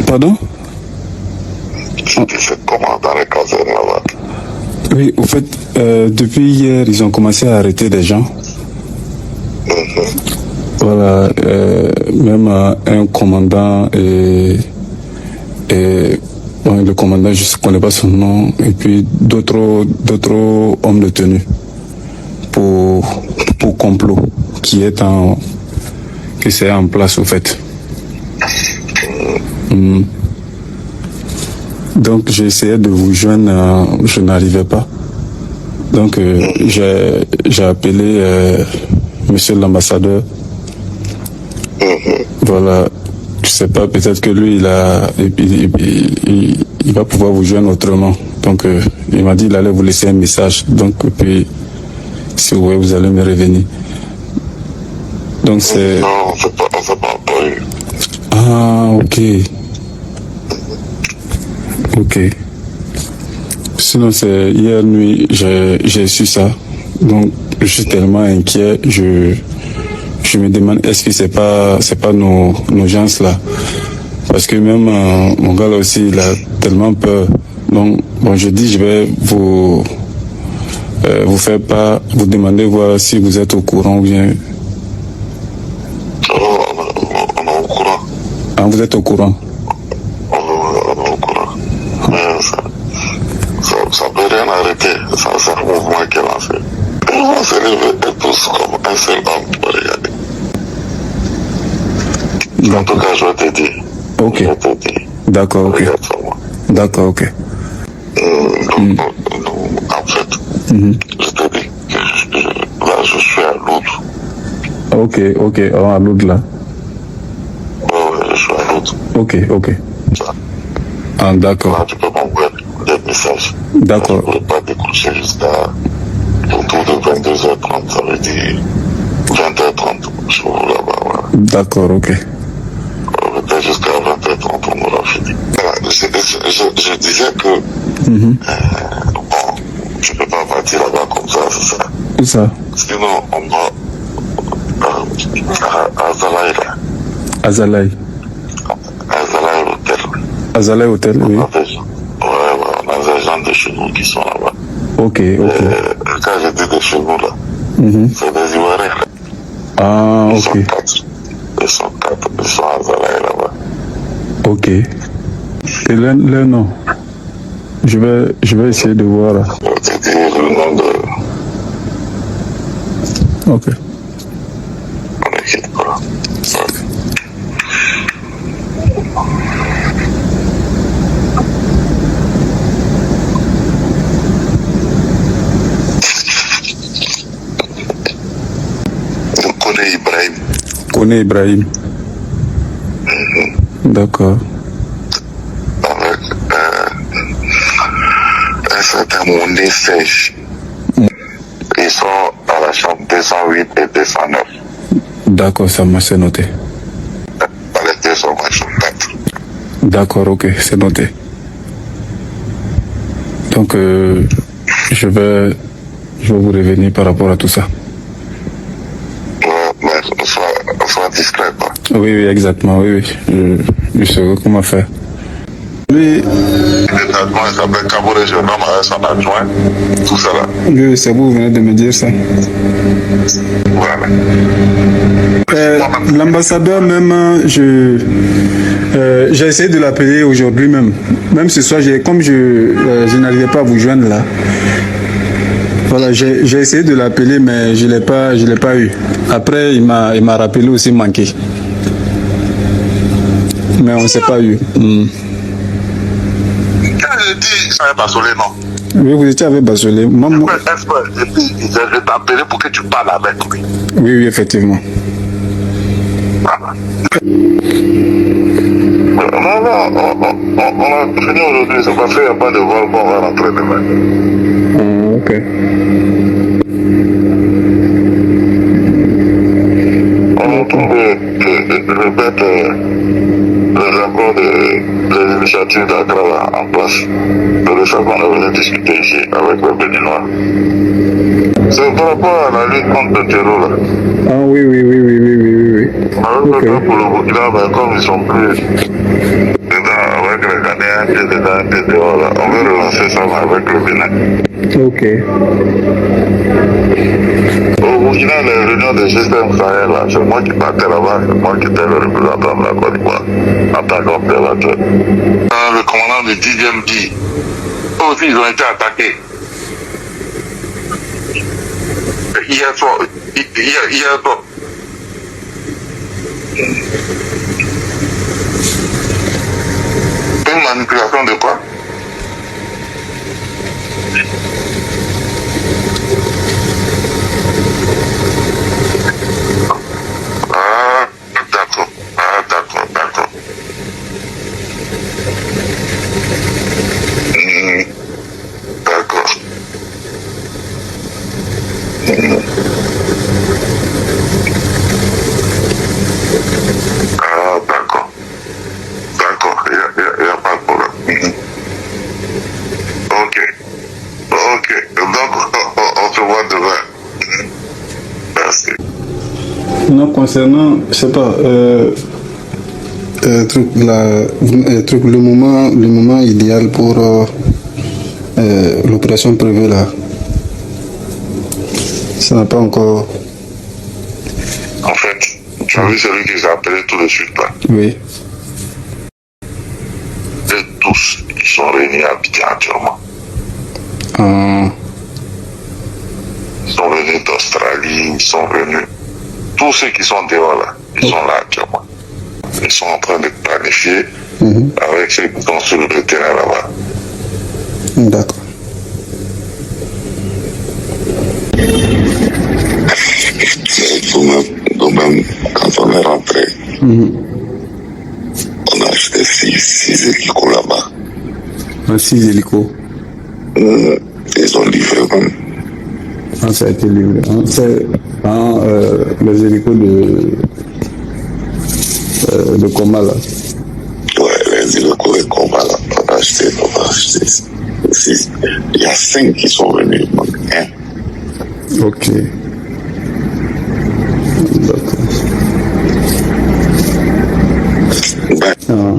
Pardon? C'était comment dans les casernes là-bas? Oui, au fait, depuis hier, ils ont commencé à arrêter des gens. Voilà, même un commandant et bon, le commandant, je ne connais pas son nom, et puis d'autres hommes de tenue pour complot qui c'est en place au fait. Donc j'ai essayé de vous joindre, je n'arrivais pas. Donc j'ai appelé monsieur l'ambassadeur. Voilà, je sais pas, peut-être que lui il va pouvoir vous joindre autrement. Donc il m'a dit il allait vous laisser un message. Donc puis si vous voulez, vous allez me revenir. Donc c'est... Non, c'est pas eu. Ah, ok. Ok. Sinon, c'est hier nuit, j'ai su ça. Donc, je suis tellement inquiet, je me demande, est-ce que c'est pas nos gens là? Parce que même mon gars là aussi, il a tellement peur. Donc, bon, je dis, je vais vous faire pas, vous demander voir si vous êtes au courant ou bien. On est au courant. Ah, vous êtes au courant? On est au courant. Mais ça peut rien arrêter. C'est un mouvement qui est lancé. Ils vont se lever et tous comme un seul homme pour regarder. En tout cas, je vais te dire. Ok. Je vais te dire. D'accord, ok. Regarde sur moi. D'accord, ok. Donc, en fait, je te dis que là, je suis à Loudre. Ok, oh, à l'autre là. Ouais, je suis à Loudre. Ok. Ça. Ah, d'accord. Là, tu peux m'envoyer des messages. D'accord. Je ne pourrais pas décrocher jusqu'à autour de 22h30, ça veut dire 20h30. Je suis là-bas, voilà. D'accord, ok. Peut-être jusqu'à 20h30, on aura fini. Voilà, je disais que bon, je ne peux pas partir là-bas comme ça, c'est ça. Où ça? Sinon, on va à Zalaï, là. Azalaï. À Zalaï Hôtel. Azalaï Hôtel, oui. On a des gens de chez nous qui sont là-bas. Ok. Quand je dis de chez nous, là, c'est des Ivoiriens. Ah, Ils sont ok. quatre. Ils sont à Zalaï là-bas. Ok. Et leur nom? Je vais essayer de voir là. Je vais te dire le nom de... Ok. On n'inquiète pas. Je connais Ibrahim. Connais Ibrahim. D'accord. Avec un certain Mondé Sèche. Ils sont à la chambre 208 et 209. D'accord, ça m'a c'est noté. Dans les deux sont ma chambre 4. D'accord, ok, c'est noté. Donc, je vais vous revenir par rapport à tout ça. Ouais, mais sois discret, quoi. Oui, exactement, oui. Je saurai comment faire. Lui, Le traitement, il s'appelle Kabouré, je nomme avec son adjoint, tout ça là. lui c'est vous venez de me dire ça. Voilà. L'ambassadeur même, j'ai essayé de l'appeler aujourd'hui même. Même ce soir, comme je n'arrivais pas à vous joindre là. Voilà, j'ai essayé de l'appeler, mais je l'ai pas eu. Après, il m'a rappelé aussi manqué. Mais on ne s'est pas eu. Quand je dis, ça va Basolé, non. Oui, vous étiez avec Basolé. Et puis, je vais t'appeler pour que tu parles avec lui. Oui, effectivement. Voilà. Non, on a fini aujourd'hui, c'est parce qu'il n'y a pas de vol, bon, on va rentrer demain. Ok. On est en train de remettre les accords des initiatives d'Accra en place. C'est de ça qu'on est venu discuter ici avec le Béninois. C'est par rapport à la lutte contre le terror là. Ah oui. On a eu le temps pour le Burkina, mais comme ils sont plus dedans voit que les Ghanéens étaient déjà un peu dehors là. On veut relancer ça avec le Bénin. Ok. Au Burkina, les réunions des systèmes Sahel là, c'est moi qui partais là-bas, c'est moi qui étais le représentant de la Côte d'Ivoire en tant qu'observateur. Le commandant du 10e dit, eux aussi ils ont été attaqués. Hier soir. Une manipulation de quoi? Ah, d'accord. Ah, d'accord. D'accord. Ah, d'accord. D'accord, il n'y a pas de problème. Ok. Donc, on se voit demain. Merci. Non, concernant, je sais pas, le moment idéal pour l'opération prévue là, ça n'a pas encore. En fait, tu as vu celui qui s'est appelé tout de suite là. Oui. Et tous, ils sont réunis à Abidjan actuellement. Ils sont venus d'Australie, ils sont venus. Tous ceux qui sont dehors là, ils sont là actuellement. Ils sont en train de planifier avec ceux qui sont sur le terrain là-bas. D'accord. Nous-mêmes, quand on est rentré, on a acheté 6 hélicos là-bas. 6 hélicos. Ils ont livré même. Ça a été livré. C'est les hélicos de combat là. Ouais, les hélicos de combat là, on a acheté 6. Il y a 5 qui sont venus, donc 1. Ok. D'accord.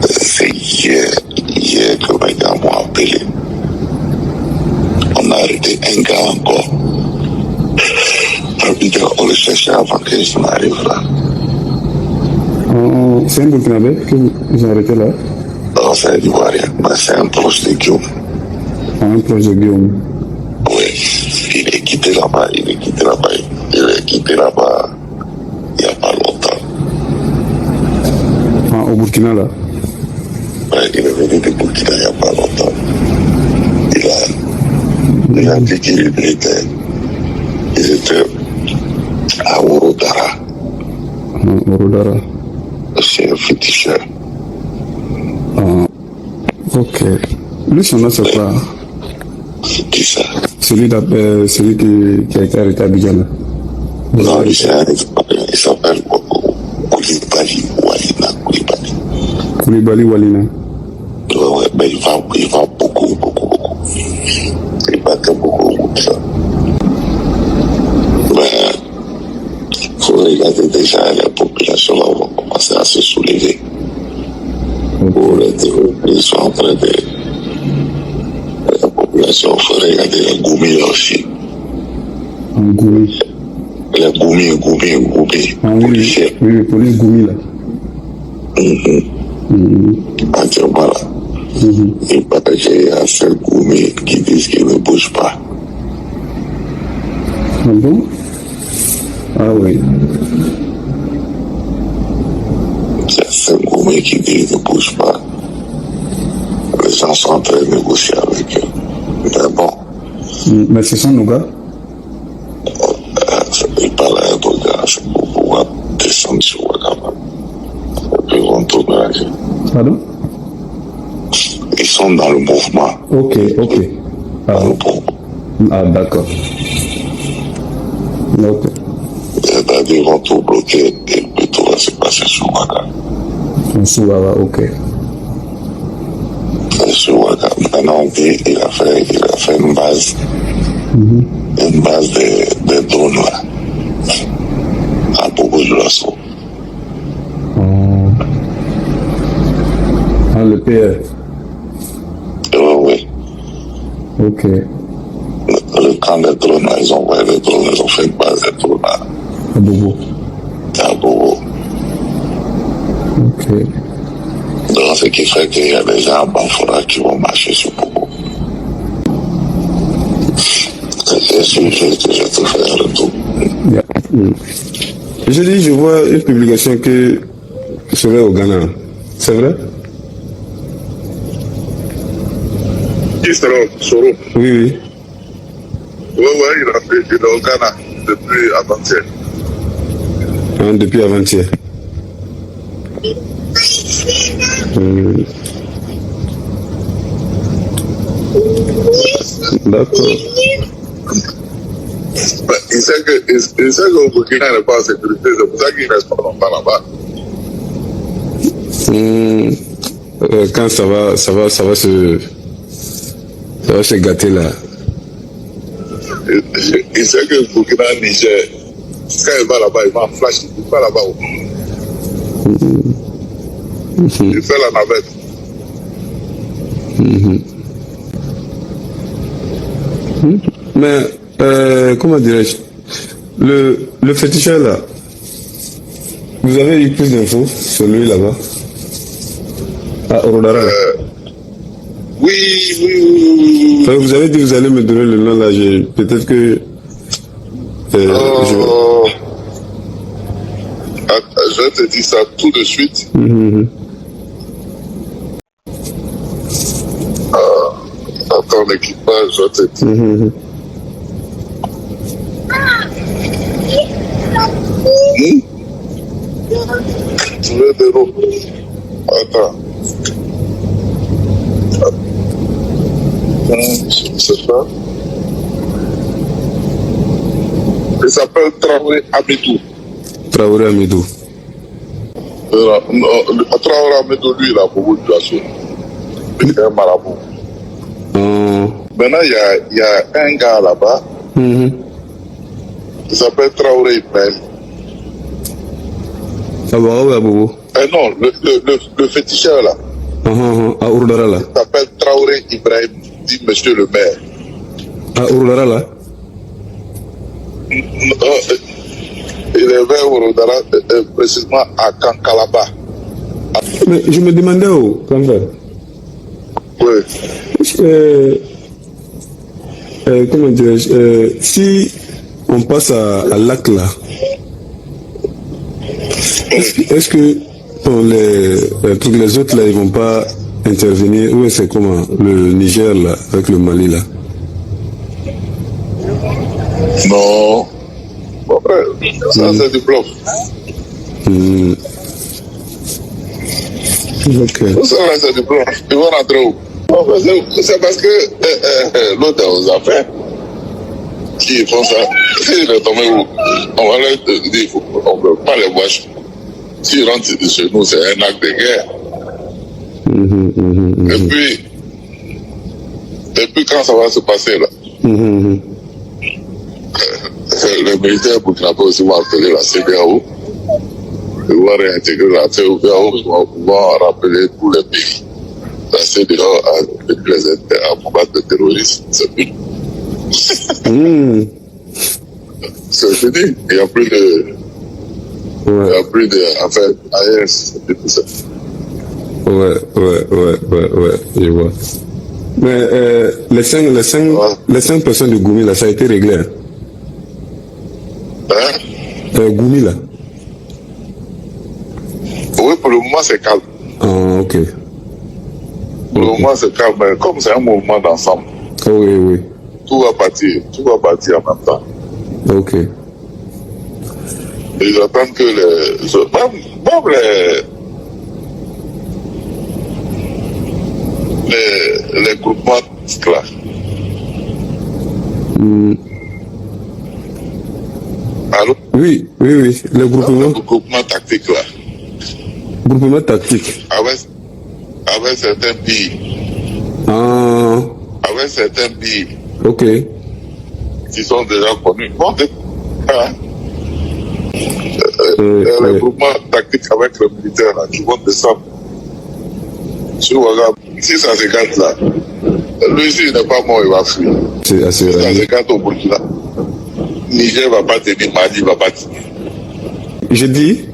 C'est hier que mes gars m'ont appelé. On a arrêté un gars encore. On le cherchait avant que je n'arrive là. C'est un Burkinabé que vous arrêtez là? Non, c'est un Ivoirien, mais c'est un proche de Guillaume. Un proche de Guillaume. Oui, il est quitté là-bas, il est quitté là-bas il n'y a pas longtemps. Au Burkina là? Ouais, il est venu de Burkina il n'y a pas longtemps. Il a dit qu'il était à Ourodara. Ourodara. C'est un féticheur. Ok. Lui, son nom, c'est quoi? C'est qui ça? Celui qui a été arrêté à Abidjan. Non, il s'appelle Koulibaly Walina. Koulibaly Walina. Ouais, mais il va beaucoup. Il battait beaucoup de ça. Mais il faut regarder déjà les populations là, vont commencer à se soulever. Pour les développer, ils sont en train de. La population, il faut regarder les Goumi aussi. Goumi. Les Goumi. Oui, pour les Goumi là. Entièrement là. Il paraît qu'il y a 5 Goumi qui disent qu'ils ne bougent pas. Ah bon? Ah oui. Il y a 5 Goumi qui disent qu'ils ne bougent pas. Les gens sont en train de négocier avec eux. Mais bon. Mais ce sont nos gars? Ils parlent à un gars, c'est pour pouvoir descendre sur Ouagama. Et puis ils vont tourner la gueule. Pardon? Ils sont dans le mouvement. Ok. Ah, d'accord. Ok. C'est-à-dire ils vont tout bloquer et puis tout va se passer sur Ouagama. Sur Ouagama, ok. Sur Ouagama, maintenant il a fait une base. Une base de drones là. À Bobo-Dioulasso. Ok. Le camp des drones, ils ont envoyé les drones, ils ont fait une base des drones À Bobo. à Bobo. Ok. Donc, ce qui fait qu'il y a des gens à Banfora qui vont marcher sur Bobo. Je te fais un retour. Yeah. Je dis, je vois une publication que serait au Ghana. C'est vrai? Qui sera Soro? Oui, oui. Oui, il est au Ghana depuis avant-hier. Hein, depuis avant-hier. D'accord. Il sait que Burkina n'est pas en sécurité, c'est pour ça qu'il reste pas longtemps là-bas. Quand ça va se gâter là. Il sait que Burkina, Niger, quand il va là-bas, il va en flash, il va là-bas. Il fait la navette. Mais, comment dirais-je, le féticheur là, vous avez eu plus d'infos sur lui là-bas? À Orodara là. Oui. Enfin, vous avez dit que vous allez me donner le nom là, peut-être que... Je vais te dire ça tout de suite. Attends, l'équipage, je vais te dire. Je vais te dire. Attends. Je sais pas. Il s'appelle Traoré Amidou. Traoré Amidou. Traoré Amidou, lui, il a beaucoup de places. Il est un marabout. Maintenant, il y a un gars là-bas. Il s'appelle Traoré Ibrahim. Ah bah ouais, Bobo. Non, le féticheur là. À Orodara là. Il s'appelle Traoré Ibrahim, dit monsieur le maire. À Orodara là. Il est vers Orodara, précisément à Kankalaba. Mais je me demandais quand même. Oui. Comment dirais-je, si on passe à Lac là, est-ce que les autres là ils vont pas intervenir, ou c'est comment le Niger là avec le Mali là? Non. Bon, ça c'est du bluff. Ok. Ça c'est du bluff. Ils vont rentrer où? C'est parce que l'autre est aux affaires qui font ça. S'il est tombé où? On va leur dire on ne peut pas les voir. S'ils rentrent chez nous, c'est un acte de guerre. Et puis quand ça va se passer là, les militaires burkinabés aussi vont appeler la CEDEAO. Ils vont réintégrer la CEDEAO, ils vont rappeler tous les pays. La CEDEAO a combattre le terrorisme, c'est fini. C'est fini. Il n'y a plus de... Il n'y a plus de... Enfin, ailleurs, c'est tout ça. Ouais, je vois. Mais les cinq personnes de Goumi là, ça a été réglé. Goumi là. Oui, pour le moment c'est calme. Ah, ok. Pour le moment c'est calme, mais comme c'est un mouvement d'ensemble. Oui. Tout va partir en même temps. Ok. Ils attendent que les groupements là. Allô? Oui. Le groupement tactique là. Groupement tactique. Avec certains pays. Avec certains pays. Ok. Qui sont déjà connus. Bon, les groupements tactiques avec les militaires là, qui vont descendre. Si ça se gâte là, Lui, s'il n'est pas mort, il va fuir. C'est assez Dans vrai. ce cas, au Burkina, Niger va pas tenir, Mali va pas tenir. J'ai dit,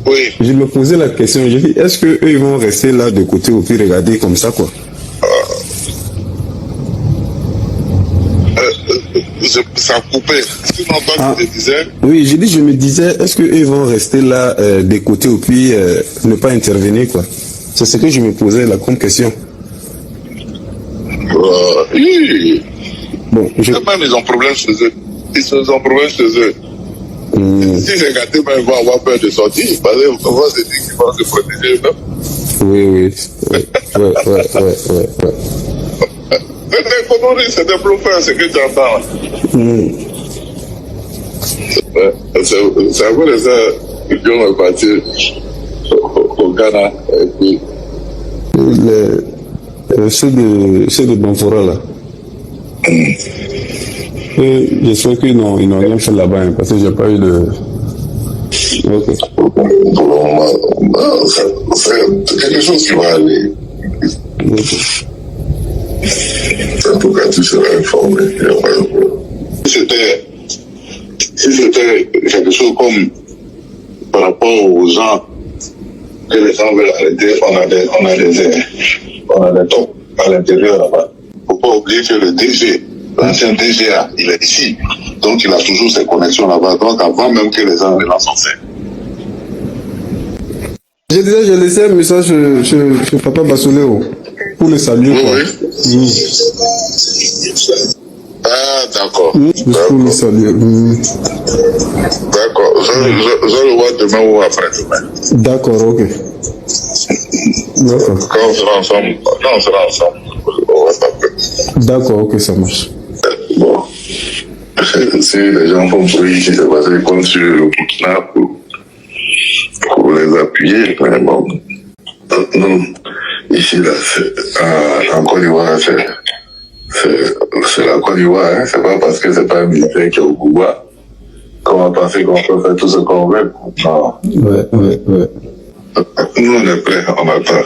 Oui, je me posais la question, j'ai dit, est-ce qu'eux ils vont rester là de côté ou puis regarder comme ça quoi? ça a coupé. Sinon, toi, tu te disais, Oui, j'ai dit, je me disais, est-ce qu'eux ils vont rester là de côté ou puis ne pas intervenir quoi? C'est ce que je me posais là comme question. oui, Bon, je... même ils ont problème chez eux. Ils ont problème chez eux. Si c'est gâté, ben, ils vont avoir peur de sortir. Parce qu'ils vont se dire qu'ils vont se protéger eux-mêmes. Oui, oui. Ouais. C'est des conneries, c'est des bluffeurs, c'est que tu entends. C'est à cause de ça qu'on est parti au Ghana. Et puis, Ceux de Banfora là. J'espère qu'ils n'ont rien fait là-bas hein, parce que j'ai pas eu de. Ok. pour le moment, c'est quelque chose qui va aller. En tout cas, tu seras informé. Si c'était quelque chose comme par rapport aux gens que les gens veulent arrêter, on a des tops à l'intérieur là-bas. Il ne faut pas oublier que le DG, l'ancien DGA, il est ici. Donc il a toujours ses connexions là-bas. Donc avant même que les gens ne lancent en scène. J'ai laissé un message chez Papa Bassoléo pour le saluer quoi. Ah, d'accord. Juste pour le saluer. D'accord. Je le vois demain ou après-demain. D'accord, ok. D'accord. Quand on sera ensemble, on va taper. D'accord, ok, ça marche. Bon. Si les gens font bruit, si c'est passé comme sur le Burkina pour les appuyer, mais bon. Nous, ici, là, en Côte d'Ivoire, c'est la Côte d'Ivoire, hein. C'est pas parce que c'est pas un militaire qui est au pouvoir qu'on va penser qu'on peut faire tout ce qu'on veut. Non. Ouais. Nous, on est prêts, on attend.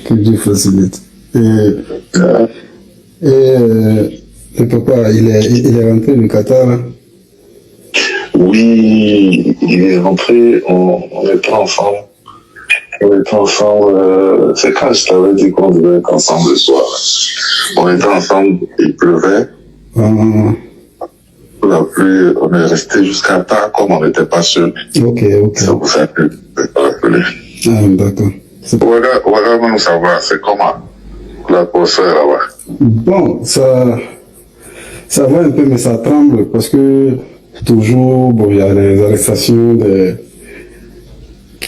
Que Dieu facilite. Et papa, il est rentré du Qatar là. Oui, il est rentré, on était ensemble. C'est quand je t'avais dit qu'on devait être ensemble le soir. On était ensemble, il pleuvait. La pluie, on est resté jusqu'à tard comme on n'était pas sûr. Ok. C'est pour ça que je t'ai rappelé. Ah, d'accord. Ouagadougou, ça va, c'est comment l'atmosphère là-bas? Bon, ça va un peu, mais ça tremble parce que toujours, bon, il y a les arrestations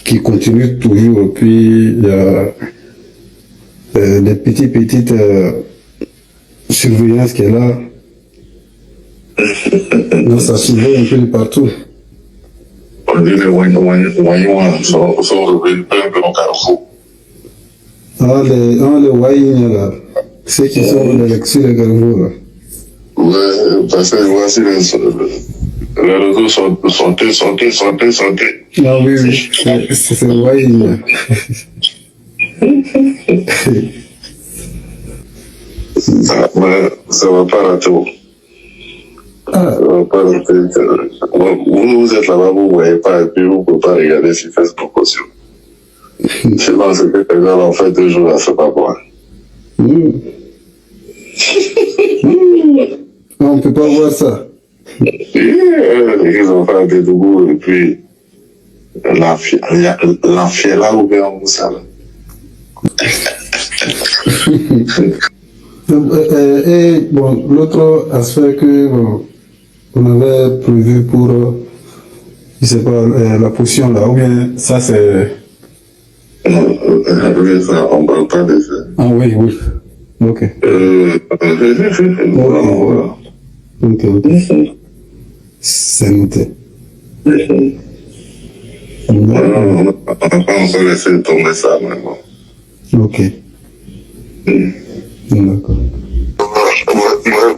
qui continuent toujours, et puis il y a des petites surveillances qui est là. Donc ça surveille un peu de partout. On dit les Wanyouans sont revenus un peu au carrefour. Les Wahine là, ceux qui sont sur les Carrefour là. Ouais, parce que voici les réseaux santé. Ah oui, c'est Wahine. Ça va pas rater. Ah. Ça va pas rater. Vous êtes là-bas, vous ne voyez pas, et puis vous ne pouvez pas regarder sur Facebook aussi. Sinon, c'est que les gens ont fait 2 jours à ce papa. On ne peut pas voir ça. Ils ont fait des Dougou et puis l'enfiela ou bien on ça. Et bon, l'autre aspect que on avait prévu pour, je sais pas, la potion là, ou bien ça c'est... On ne parle pas de ça. Ah oui. Ok. Voilà. Ok. C'est noté. On n'a pas encore laissé tomber ça maintenant. Ok. D'accord.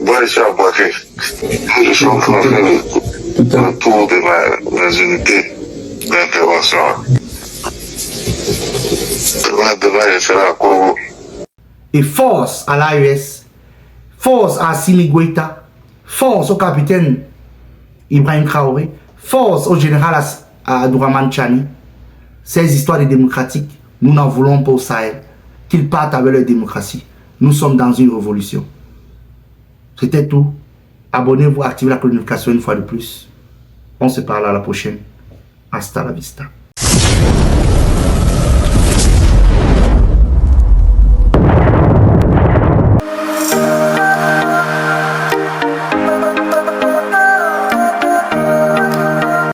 Moi, je suis à Boaké. Je suis en train de faire le tour de mes unités d'intervention. Demain, je serai à Congo. Et force à l'AES, force à Assimi Goïta, force au capitaine Ibrahim Traoré, force au général Abdourahmane Tchani. Ces histoires de démocratique, nous n'en voulons pas au Sahel. Qu'ils partent avec leur démocratie. Nous sommes dans une révolution. C'était tout. Abonnez-vous, activez la notification une fois de plus. On se parle à la prochaine. Hasta la vista.